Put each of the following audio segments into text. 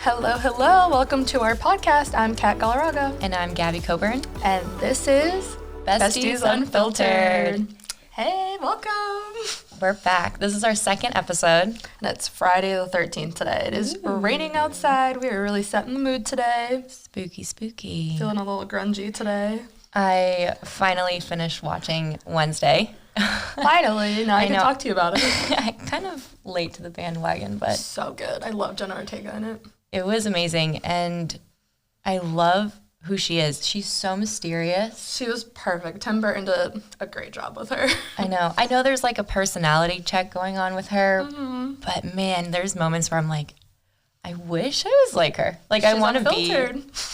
Hello, hello. Welcome to our podcast. I'm Kat Galarraga. And I'm Gabby Coburn. And this is Besties Unfiltered. Hey, welcome. We're back. This is our second episode. And it's Friday the 13th today. It is raining outside. We are really setting the mood today. Spooky, spooky. Feeling a little grungy today. I finally finished watching Wednesday. Finally. Now I can talk to you about it. I'm kind of late to the bandwagon, but... So good. I love Jenna Ortega in it. It was amazing, and I love who she is. She's so mysterious. She was perfect. Tim Burton did a great job with her. I know there's like a personality check going on with her, but man, there's moments where I'm like, I wish I was like her. Like, I want to be.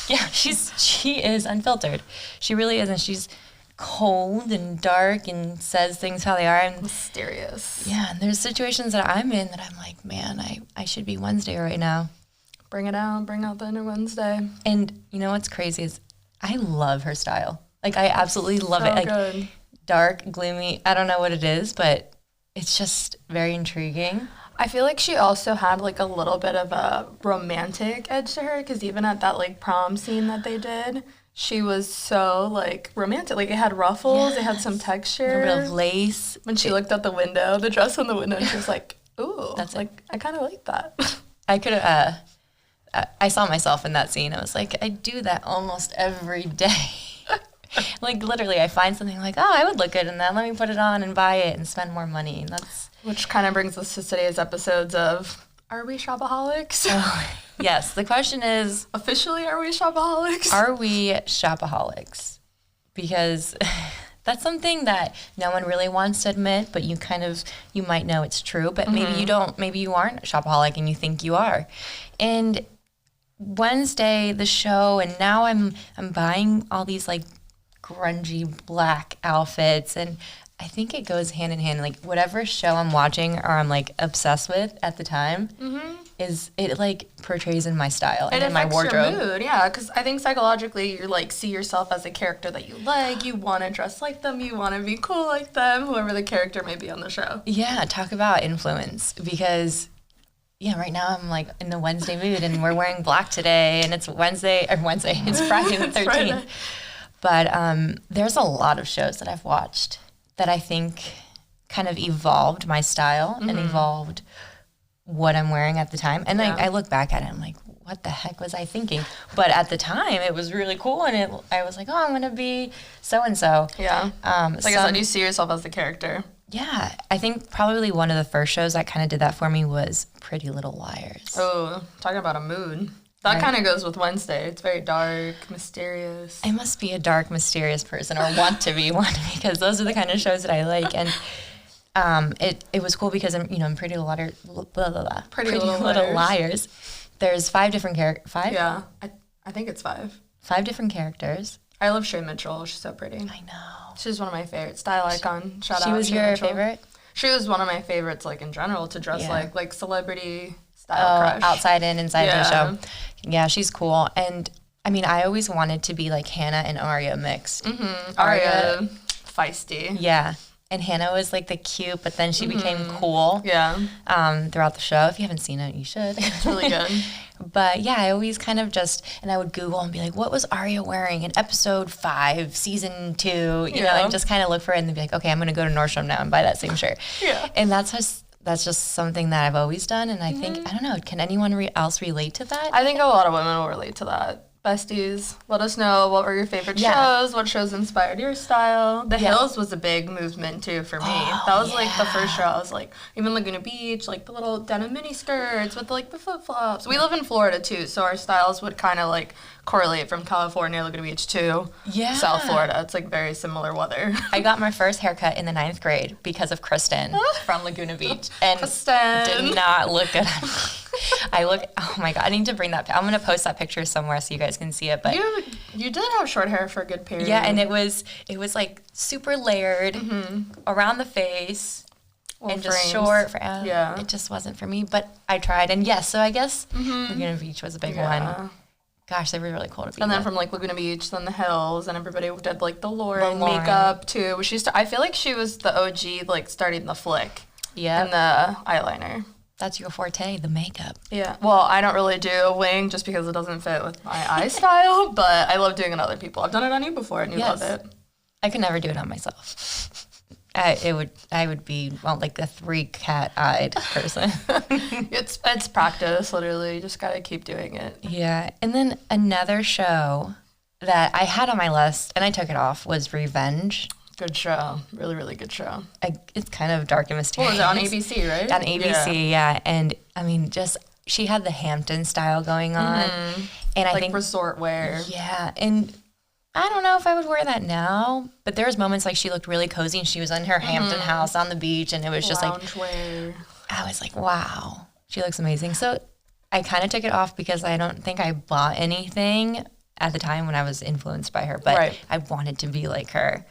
Yeah, she is unfiltered. She really is, and she's cold and dark and says things how they are. And mysterious. Yeah, and there's situations that I'm in that I'm like, man, I should be Wednesday right now. Bring it out. Bring out the inner Wednesday. And you know what's crazy is I love her style. Like, I absolutely love it. Like, good. Dark, gloomy. I don't know what it is, but it's just very intriguing. I feel like she also had like a little bit of a romantic edge to her, because even at that like prom scene that they did, she was so like romantic. Like, it had ruffles, it had some texture. A bit of lace. When she looked out the window, the dress on the window, and she was like, ooh, that's like I kind of like that. I could have. I saw myself in that scene. I was like, I do that almost every day. Like, literally, I find something like, oh, I would look good in that. Let me put it on and buy it and spend more money. And that's... Which kind of brings us to today's episodes of, are we shopaholics? Yes, the question is... Officially, are we shopaholics? Are we shopaholics? Because that's something that no one really wants to admit, but you might know it's true, but maybe you don't. Maybe you aren't a shopaholic and you think you are. And Wednesday, the show, and now I'm buying all these like grungy black outfits, and I think it goes hand in hand. Like, whatever show I'm watching or I'm like obsessed with at the time, is it like portrays in my style and in my wardrobe. Your mood, yeah, because I think psychologically you like see yourself as a character that you like. You want to dress like them. You want to be cool like them. Whoever the character may be on the show. Yeah, talk about influence, because. Yeah, right now I'm like in the Wednesday mood, and we're wearing black today, and it's Wednesday, it's Friday the 13th. But there's a lot of shows that I've watched that I think kind of evolved my style and evolved what I'm wearing at the time. And I look back at it, I'm like, what the heck was I thinking? But at the time, it was really cool, and I was like, oh, I'm going to be so-and-so. Yeah. Like I said, you see yourself as the character. Yeah, I think probably one of the first shows that kind of did that for me was Pretty Little Liars. Oh, talking about a mood. That kind of goes with Wednesday. It's very dark, mysterious. I must be a dark, mysterious person, or want to be one, because those are the kind of shows that I like. And it was cool because in Pretty Little Liars, Pretty Little Liars, there's 5 different characters. 5? Yeah, I think it's 5. 5 different characters. I love Shay Mitchell. She's so pretty. I know. She's one of my favorites. Style icon. Shout out. She was your favorite? She was one of my favorites, like, in general, to dress like celebrity style crush. Outside and inside the show. Yeah, she's cool. And, I mean, I always wanted to be, like, Hannah and Aria mixed. Aria, feisty. Yeah. And Hannah was, like, the cute, but then she became cool. Yeah. Throughout the show. If you haven't seen it, you should. It's really good. But, yeah, I always kind of and I would Google and be like, what was Aria wearing in episode 5, season 2? You know, and just kind of look for it and then be like, okay, I'm going to go to Nordstrom now and buy that same shirt. Yeah. And that's just something that I've always done. And I think, I don't know, can anyone else relate to that? I think a lot of women will relate to that. Besties, let us know what were your favorite shows, what shows inspired your style. The Hills was a big movement too for me. That was like the first show. I was like, even Laguna Beach, like the little denim mini skirts with like the flip flops. We live in Florida too, so our styles would kind of like correlate from California, Laguna Beach to South Florida. It's like very similar weather. I got my first haircut in the 9th grade because of Kristen from Laguna Beach, and Kristen did not look good. Oh my God, I need to bring that. I'm going to post that picture somewhere so you guys can see it. But you did have short hair for a good period. Yeah, and it was like super layered around the face. And just frames. Short. It just wasn't for me, but I tried. And yes, so I guess Laguna Beach was a big one. Gosh, they were really cool to be. And then from like Laguna Beach, then the Hills, and everybody did like the Lauren makeup too. I feel like she was the OG, like starting the flick. Yeah. And the eyeliner. That's your forte, the makeup. Yeah. Well, I don't really do a wing just because it doesn't fit with my eye style, but I love doing it on other people. I've done it on you before, and you love it. I could never do it on myself. I would be like a 3-cat-eyed person. It's practice, literally. You just gotta keep doing it. Yeah. And then another show that I had on my list and I took it off was Revenge. Good show. Really, really good show. It's kind of dark and mysterious. What was it, on ABC, right? On ABC, yeah. And I mean, she had the Hampton style going on. And I think resort wear. Yeah. And I don't know if I would wear that now, but there was moments like she looked really cozy and she was in her Hampton house on the beach and it was just loungewear. I was like, wow, she looks amazing. So I kind of took it off because I don't think I bought anything at the time when I was influenced by her, but I wanted to be like her.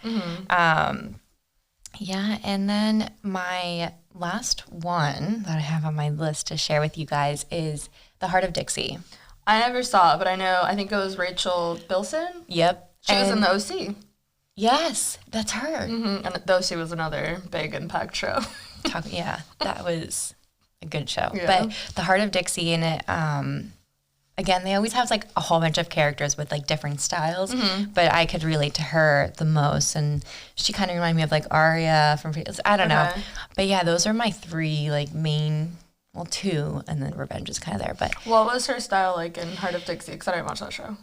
Yeah, and then my last one that I have on my list to share with you guys is The Heart of Dixie. I never saw it, but I think it was Rachel Bilson. Yep. She was in the OC. Yes, that's her. And the OC was another big impact show. That was a good show. Yeah. But The Heart of Dixie in it, again, they always have like a whole bunch of characters with like different styles, but I could relate to her the most. And she kind of reminded me of like Aria from, I don't know. But yeah, those are my 3 like main, well, 2, and then Revenge is kind of there. But what was her style like in Heart of Dixie? Because I didn't watch that show.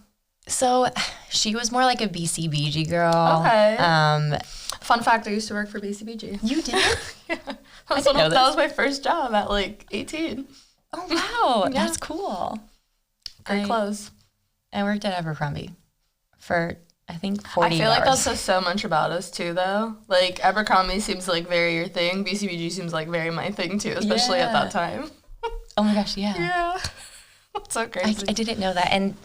So she was more like a BCBG girl. Okay. Fun fact, I used to work for BCBG. You did? Yeah. That was my first job at like 18. Oh, wow. That's cool. Great clothes. I worked at Abercrombie for, I think, 40 hours. I feel like that says so much about us, too, though. Like, Abercrombie seems like very your thing. BCBG seems like very my thing, too, especially at that time. Oh, my gosh, yeah. Yeah. That's so crazy. I didn't know that. And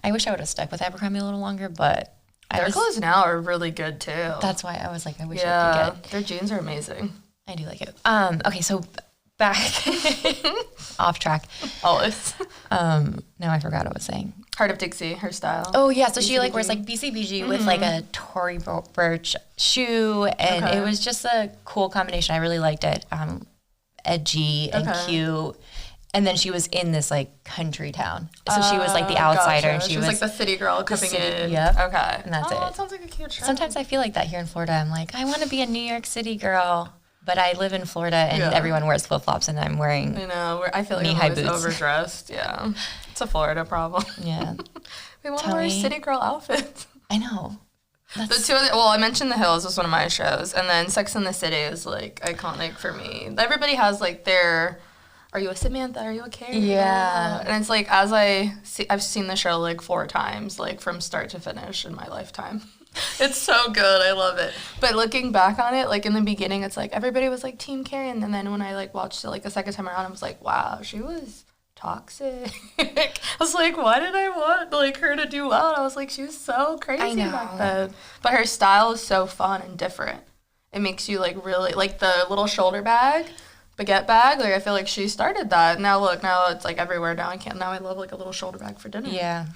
I wish I would have stuck with Abercrombie a little longer, but their clothes now are really good, too. That's why I was like, I wish I could get. Their jeans are amazing. I do like it. Okay, so back off track. Always. Now I forgot what I was saying. Heart of Dixie, her style. Oh yeah, so she like wears like BCBG with like a Tory Burch shoe, and it was just a cool combination. I really liked it. Edgy and cute. And then she was in this like country town, so she was like the outsider, and she was like the city girl coming in. Yep. Okay. And that's it. That sounds like a cute show. Sometimes I feel like that here in Florida. I'm like, I want to be a New York City girl. But I live in Florida, and everyone wears flip-flops, and I'm wearing I feel like I'm always overdressed. Yeah. It's a Florida problem. Yeah. We want to wear city girl outfits. I know. The two I mentioned The Hills was one of my shows, and then Sex and the City is, like, iconic for me. Everybody has, like, their, are you a Samantha? Are you a Carrie? Yeah. And it's, like, I've seen the show, like, 4 times, like, from start to finish in my lifetime. It's so good. I love it. But looking back on it, like in the beginning, it's like everybody was like Team Carrie, and then when I like watched it like a second time around, I was like, wow, she was toxic. I was like, why did I want like her to do well? And I was like, she was so crazy back then. But her style is so fun and different. It makes you like really like the little shoulder bag, baguette bag. Like I feel like she started that. Now it's like everywhere now. I love like a little shoulder bag for dinner. Yeah.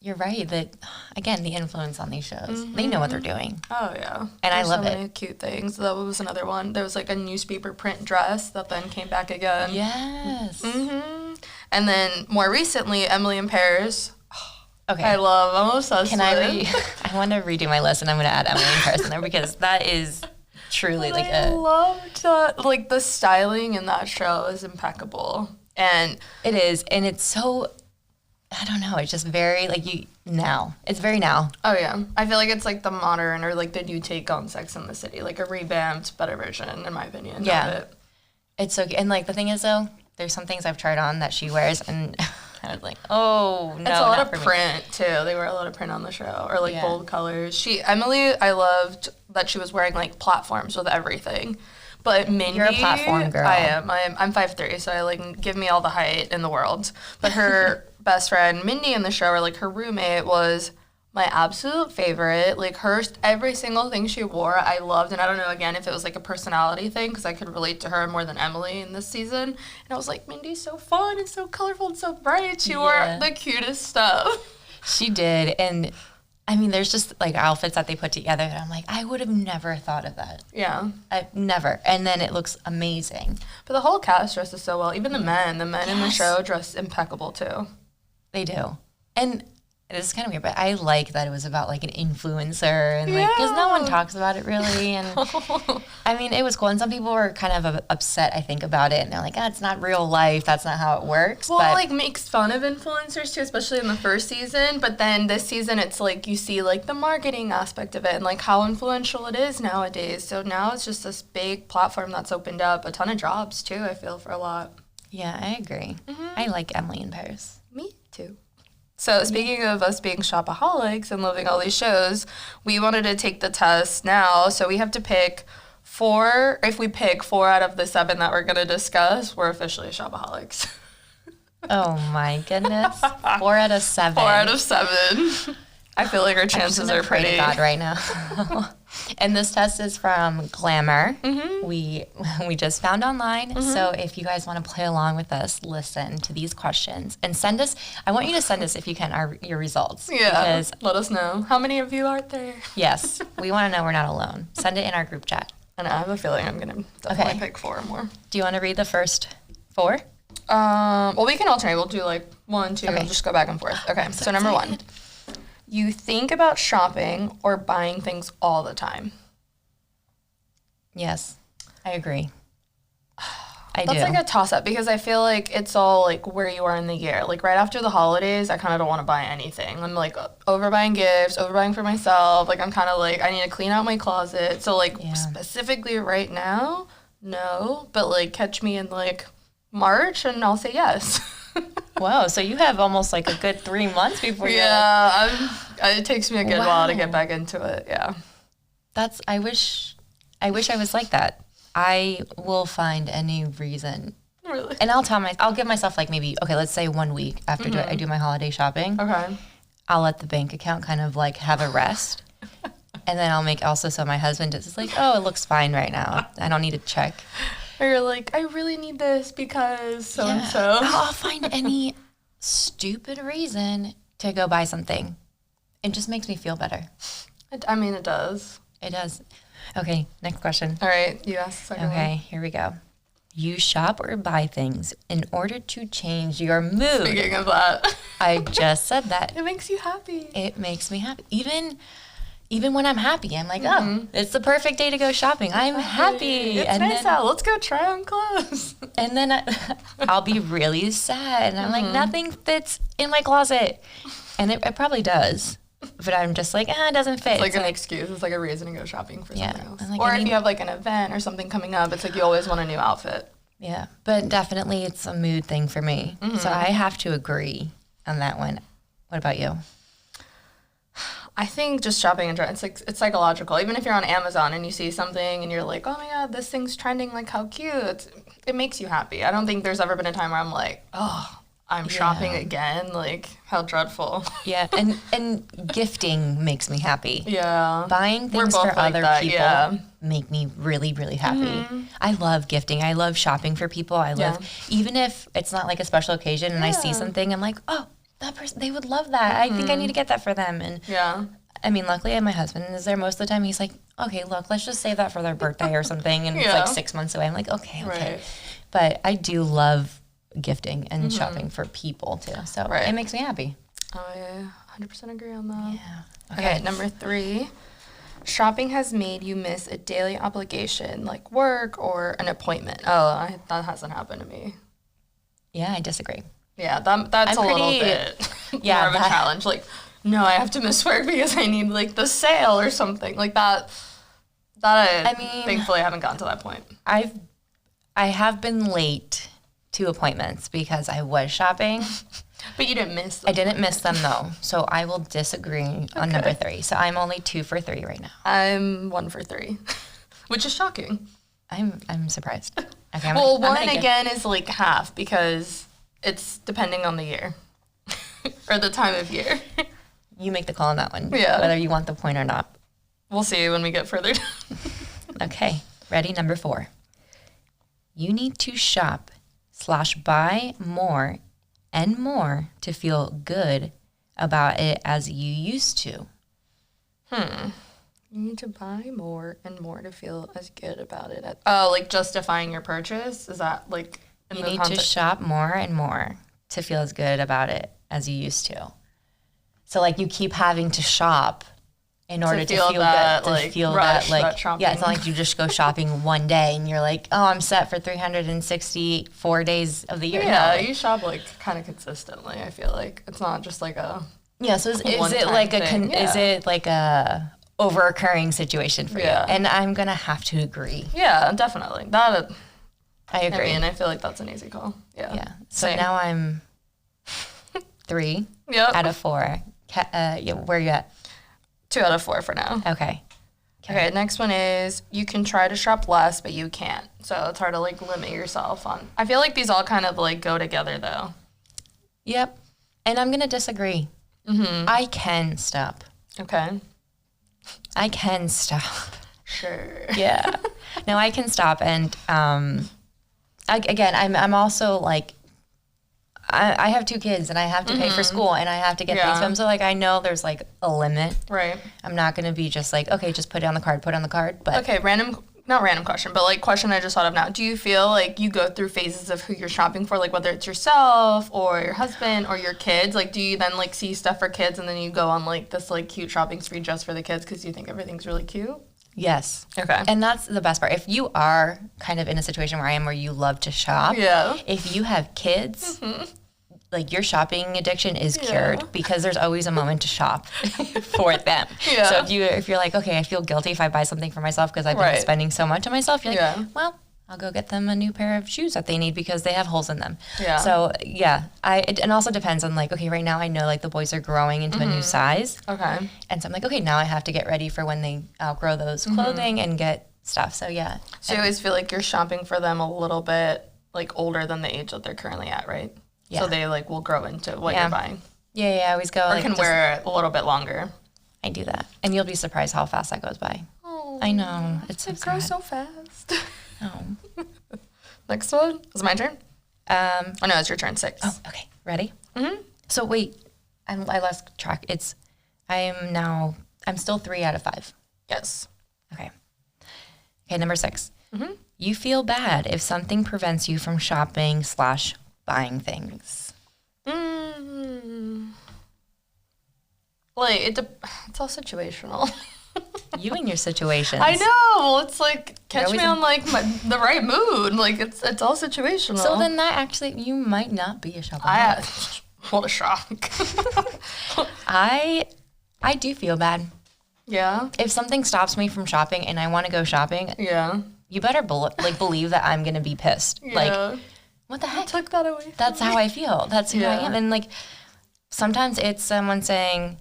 You're right. That again, the influence on these shows. They know what they're doing. Oh yeah, and I love so many cute things. That was another one. There was like a newspaper print dress that then came back again. Yes. And then more recently, Emily in Paris. Okay. I'm obsessed. I want to redo my list, and I'm going to add Emily in Paris in there because that is truly like I loved that. Like the styling in that show is impeccable, and it is, and it's so. I don't know. It's just very now. It's very now. Oh yeah, I feel like it's like the modern or like the new take on Sex and the City, like a revamped, better version, in my opinion. Yeah, of it. It's so. And like the thing is though, there's some things I've tried on that she wears, and I was like, oh no. It's a lot of print too. They wear a lot of print on the show, or like bold colors. Emily, I loved that she was wearing like platforms with everything. But Mindy, you're a platform girl. I am. I'm 5'3", so I like give me all the height in the world. But her best friend Mindy in the show, or like her roommate, was my absolute favorite. Like every single thing she wore, I loved. And I don't know again if it was like a personality thing because I could relate to her more than Emily in this season. And I was like, Mindy's so fun and so colorful and so bright. She wore the cutest stuff. She did, and I mean, there's just like outfits that they put together that I'm like, I would have never thought of that. Yeah. I've never. And then it looks amazing. But the whole cast dresses so well. Even the men. The men in the Yes. show dress impeccable too. They do. And it's kind of weird, but I like that it was about like an influencer and like, because no one talks about it really. And I mean, it was cool. And some people were kind of upset, I think, about it. And they're like, oh, it's not real life. That's not how it works. Well, but like makes fun of influencers too, especially in the first season. But then this season, it's like you see like the marketing aspect of it and like how influential it is nowadays. So now it's just this big platform that's opened up a ton of jobs too, I feel, for a lot. yeah, I agree. I like Emily in Paris. Me too. So speaking of us being shopaholics and loving all these shows, we wanted to take the test now. So we have to pick 4. If we pick 4 out of the 7 that we're going to discuss, we're officially shopaholics. Oh my goodness. 4 out of 7. 4 out of 7. I feel like our chances are pray pretty. to God right now. And this test is from Glamour. We just found online. So if you guys want to play along with us, listen to these questions and send us. I want you to send us, if you can, your results. Yeah, Because, let us know. How many of you are there? yes, we want to know we're not alone. Send it in our group chat. And I have a feeling I'm going to definitely Okay. pick 4 more. Do you want to read the first 4? Well, we can alternate. We'll do like 1, 2, Okay. and just go back and forth. Okay, so number 1. You think about shopping or buying things all the time? Yes, I agree. I That's do. like a toss-up because I feel like it's all like where you are in the year. Like right after the holidays, I kind of don't want to buy anything. I'm like overbuying gifts, overbuying for myself. Like I'm kind of like I need to clean out my closet. So like Yeah. specifically right now, no. But like catch me in like March and I'll say yes. Whoa, so you have almost like a good 3 months before you're like, Yeah, it takes me a good while to Wow. get back into it. Yeah. I wish I was like that. I will find any reason. Really? And I'll give myself like maybe, okay, let's say 1 week after I do my holiday shopping. Okay. I'll let the bank account kind of like have a rest. And then I'll make also so my husband is like, oh, it looks fine right now. I don't need to check. Or you're like, I really need this because so and Yeah. so. I'll find any stupid reason to go buy something. It just makes me feel better. I mean, it does. It does. Okay, next question. All right, you ask the second one. Okay, here we go. You shop or buy things in order to change your mood. Speaking of that, I just said that. it makes you happy. It makes me happy. Even when I'm happy, I'm like, oh, it's the perfect day to go shopping. I'm happy. It's and nice then, out. Let's go try on clothes. and then I'll be really sad. And I'm like, nothing fits in my closet. And it probably does. But I'm just like, it doesn't fit. It's like So an excuse. It's like a reason to go shopping for Yeah. something else. I'm like, Or I if need- you have like an event or something coming up, it's like you always want a new outfit. yeah, but definitely it's a mood thing for me. So I have to agree on that one. What about you? I think just shopping in general, it's psychological. Even if you're on Amazon and you see something and you're like, oh my God, this thing's trending, like how cute. It makes you happy. I don't think there's ever been a time where I'm like, oh, I'm shopping again. Like how dreadful. Yeah, and gifting makes me happy. Yeah. Buying We're things both for like other that, people yeah. make me really, really happy. I love gifting. I love shopping for people. I love, even if it's not like a special occasion and I see something, I'm like, oh, that person, they would love that. I think I need to get that for them. And Yeah. I mean, luckily my husband is there most of the time. He's like, okay, look, let's just save that for their birthday or something. And it's Yeah. like 6 months away. I'm like, okay. Right. But I do love gifting and shopping for people too. So Right. it makes me happy. I 100% agree on that. Yeah. Okay, number 3. Shopping has made you miss a daily obligation like work or an appointment. Oh, that hasn't happened to me. Yeah, I disagree. Yeah, that's I'm a little pretty- bit yeah, more of a that- challenge. Like, no, I have to miss work because I need like the sale or something like that. I mean- thankfully I haven't gotten to that point. I have been late to appointments because I was shopping. But you didn't miss I them. didn't miss them though, so I will disagree on number 3. So I'm only 2 for 3 right now. I'm 1 for 3, which is shocking. I'm surprised. Okay, I'm Well, gonna- I'm one gonna give- again is like half because it's depending on the year or the time of year. You make the call on that one. Yeah. Whether you want the point or not. We'll see when we get further down. Okay, ready? Number 4. You need to shop/buy more and more to feel good about it as you used to. You need to buy more and more to feel as good about it. Like justifying your purchase? Is that like in You the need context? to shop more and more to feel as good about it as you used to. So like you keep having to shop in order to feel that, good, to like, feel rush, that like that shopping. yeah, it's not like you just go shopping one day and you're like, oh, I'm set for 364 days of the year. Yeah, No. you shop like kind of consistently. I feel like it's not just like a Yeah, so is it one-time like thing. is it like a over-occurring situation for Yeah. you? And I'm gonna have to agree. yeah, definitely that. I agree. I mean, I feel like that's an easy call. Yeah. Yeah. So Same. now I'm 3 Yep. out of 4. Yeah, where are you at? 2 out of 4 for now. Okay. Okay, next one is you can try to shop less, but you can't. So it's hard to like limit yourself on. I feel like these all kind of like go together though. Yep. And I'm gonna disagree. I can stop. Okay. I can stop. Sure. Yeah. No, I can stop. And I'm also like, I have 2 kids and I have to pay for school and I have to get things for them. So like I know there's like a limit. Right. I'm not gonna be just like, okay, just put it on the card, But Okay, not random question, but like question I just thought of now. Do you feel like you go through phases of who you're shopping for, like whether it's yourself or your husband or your kids? Like, do you then like see stuff for kids and then you go on like this like cute shopping spree just for the kids because you think everything's really cute? yes. Okay. And that's the best part. If you are kind of in a situation where I am where you love to shop, Yeah. if you have kids, like your shopping addiction is cured because there's always a moment to shop for them. Yeah. So if you're like, okay, I feel guilty if I buy something for myself because I've been Right. spending so much on myself, you're like, Yeah. well, I'll go get them a new pair of shoes that they need because they have holes in them. Yeah. So yeah, it also depends on like, okay, right now I know like the boys are growing into a new size. Okay. And so I'm like, okay, now I have to get ready for when they outgrow those clothing and get stuff. So yeah. So you always feel like you're shopping for them a little bit like older than the age that they're currently at, right? Yeah. So they like will grow into what Yeah. you're buying. Yeah, I always go Or like can just- wear it a little bit longer. I do that. And you'll be surprised how fast that goes by. Oh, I know. It's so it grows sad. so fast. Oh. Next one. Is it my turn? Oh no, it's your turn. 6. Oh, okay. Ready? Mm-hmm. So wait, I lost track. I'm still 3 out of 5. Yes. Okay. Okay, number 6. Mm-hmm. You feel bad if something prevents you from shopping / buying things. Like it's all situational. You and your situations. I know. It's like catch always me on like the right mood. Like it's all situational. So then that actually, you might not be a shopaholic. What a shock. I do feel bad. Yeah. If something stops me from shopping and I want to go shopping, Yeah. you better believe that I'm going to be pissed. Yeah. Like, what the heck? Took that away. That's how I feel. That's who I am. And like, sometimes it's someone saying,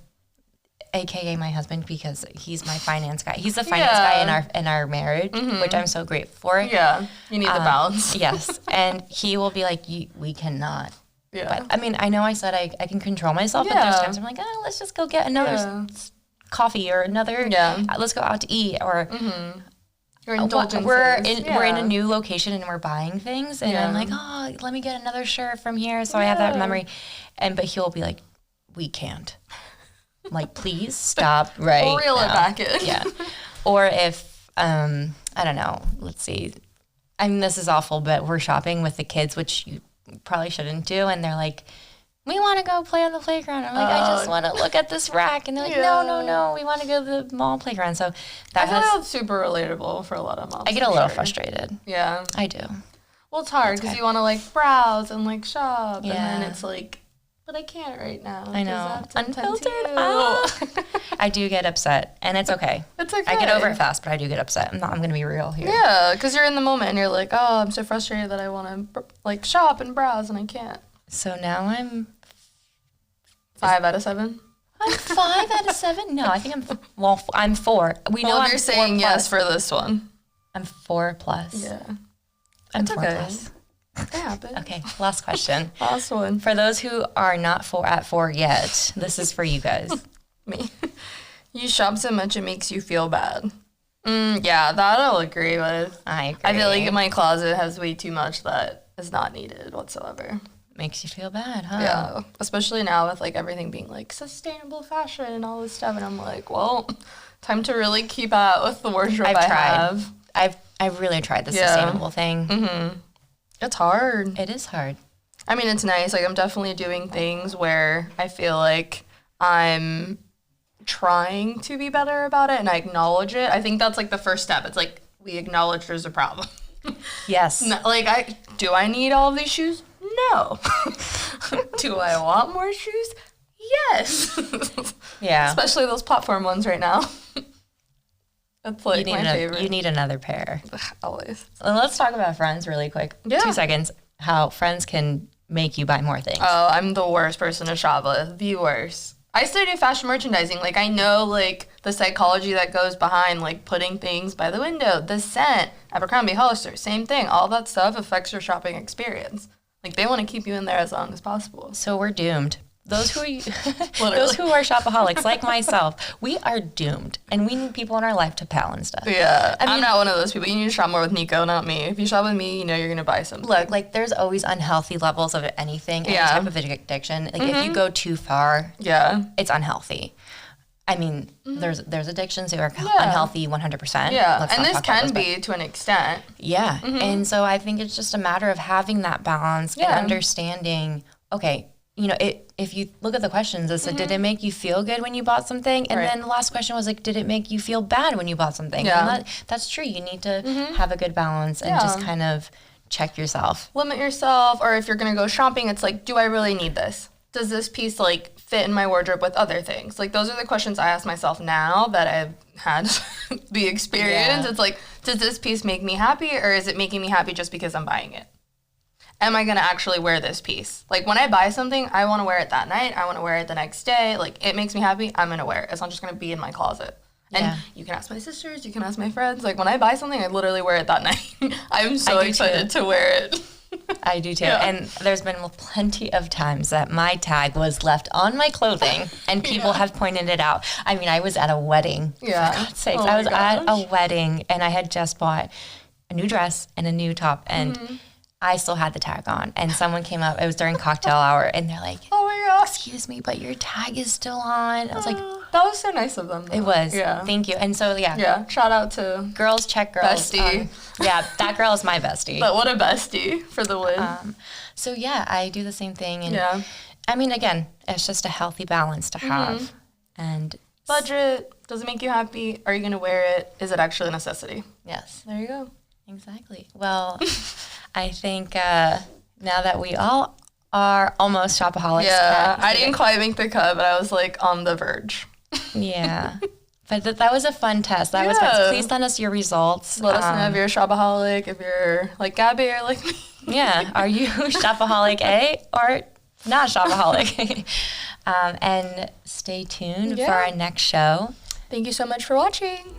AKA my husband, because he's my finance guy. He's the finance guy in our marriage, which I'm so grateful for. Yeah. You need the balance. Yes. And he will be like, we cannot. Yeah. But I mean, I know I said I can control myself, but there's times I'm like, oh, let's just go get another coffee or another, let's go out to eat, or Your indulgences. we're in a new location and we're buying things, and I'm like, oh, let me get another shirt from here, so I have that memory. But he'll be like, we can't. I'm like, please stop right Reel it now. back in. Yeah. Or if I don't know, let's see. I mean, this is awful, but we're shopping with the kids, which you probably shouldn't do, and they're like, we want to go play on the playground. I'm like, I just want to look at this rack. And they're like, no, we want to go to the mall playground. So I feel like that's super relatable for a lot of moms. I get a little frustrated. Yeah. I do. Well, it's hard because you want to like browse and like shop. Yeah. And then it's like, but I can't right now. I know. 'cause I have to tend to Unfiltered. you. I do get upset, and it's okay. It's okay. I get over it fast, but I do get upset. I'm going to be real here. Yeah, because you're in the moment and you're like, oh, I'm so frustrated that I want to like shop and browse and I can't. So now I'm 5 out of 7. I'm 5 out of 7. No, I think I'm 4. We know Well, if I'm you're 4 saying yes plus. for this one. I'm 4 plus. Yeah. I'm It's 4 okay. plus. It happens. Okay, last question. Last one. For those who are not at 4 yet, this is for you guys. Me. You shop so much it makes you feel bad. Yeah, that I'll agree with. I agree. I feel like my closet has way too much that is not needed whatsoever. Makes you feel bad, huh? Yeah, especially now with like everything being like sustainable fashion and all this stuff, and I'm like, well, time to really keep out with the wardrobe I have. I've really tried the sustainable thing. Mm-hmm. It's hard. It is hard. I mean, it's nice. Like, I'm definitely doing things where I feel like I'm trying to be better about it and I acknowledge it. I think that's like the first step. It's like we acknowledge there's a problem. Yes. Like, do I need all of these shoes? No. Do I want more shoes? Yes. Yeah. Especially those platform ones right now. That's like my favorite. You need another pair. Always. Well, let's talk about Friends really quick. Yeah. 2 seconds. How Friends can make you buy more things. Oh, I'm the worst person to shop with. The worst. I studied fashion merchandising. Like, I know, like, the psychology that goes behind, like, putting things by the window, the scent, Abercrombie, Hollister, same thing. All that stuff affects your shopping experience. Like, they want to keep you in there as long as possible. So we're doomed. Those who are those who are shopaholics, like myself, we are doomed. And we need people in our life to balance stuff. Yeah. I'm not one of those people. You need to shop more with Nico, not me. If you shop with me, you know you're going to buy something. Look, like, there's always unhealthy levels of anything, any type of addiction. Like, if you go too far, it's unhealthy. I mean, there's addictions that are unhealthy 100%. Yeah, and this can be to an extent. Yeah, and so I think it's just a matter of having that balance and understanding, okay, you know, if you look at the questions, it said, did it make you feel good when you bought something? And then the last question was like, did it make you feel bad when you bought something? Yeah. And that's true. You need to have a good balance and just kind of check yourself. Limit yourself, or if you're going to go shopping, it's like, do I really need this? Does this piece, like, fit in my wardrobe with other things? Like, those are the questions I ask myself now that I've had the experience. It's like, does this piece make me happy, or is it making me happy just because I'm buying it? Am I going to actually wear this piece? Like, when I buy something, I want to wear it that night. I want to wear it the next day. Like, it makes me happy. I'm going to wear it. It's not just going to be in my closet. And you can ask my sisters. You can ask my friends. Like, when I buy something, I literally wear it that night. I'm so excited to wear it. I do too. Yeah. And there's been plenty of times that my tag was left on my clothing and people have pointed it out. I mean, I was at a wedding. Yeah. For God's sakes. I was at a wedding and I had just bought a new dress and a new top and I still had the tag on, and someone came up. It was during cocktail hour, and they're like, "Oh my God, excuse me, but your tag is still on." I was like, "That was so nice of them." Though. It was. Yeah. Thank you. And so shout out to girls. Check girls. Bestie. That girl is my bestie. But what a bestie for the win. So I do the same thing, and I mean, again, it's just a healthy balance to have. And budget, does it make you happy? Are you going to wear it? Is it actually a necessity? Yes. There you go. Exactly. Well, I think now that we all are almost shopaholics. Yeah, I didn't quite make the cut, but I was like on the verge. Yeah. But that was a fun test. That was fun. Please send us your results. Let us know if you're a shopaholic, if you're like Gabby or like me. Yeah. Are you shopaholic A or not shopaholic? And stay tuned for our next show. Thank you so much for watching.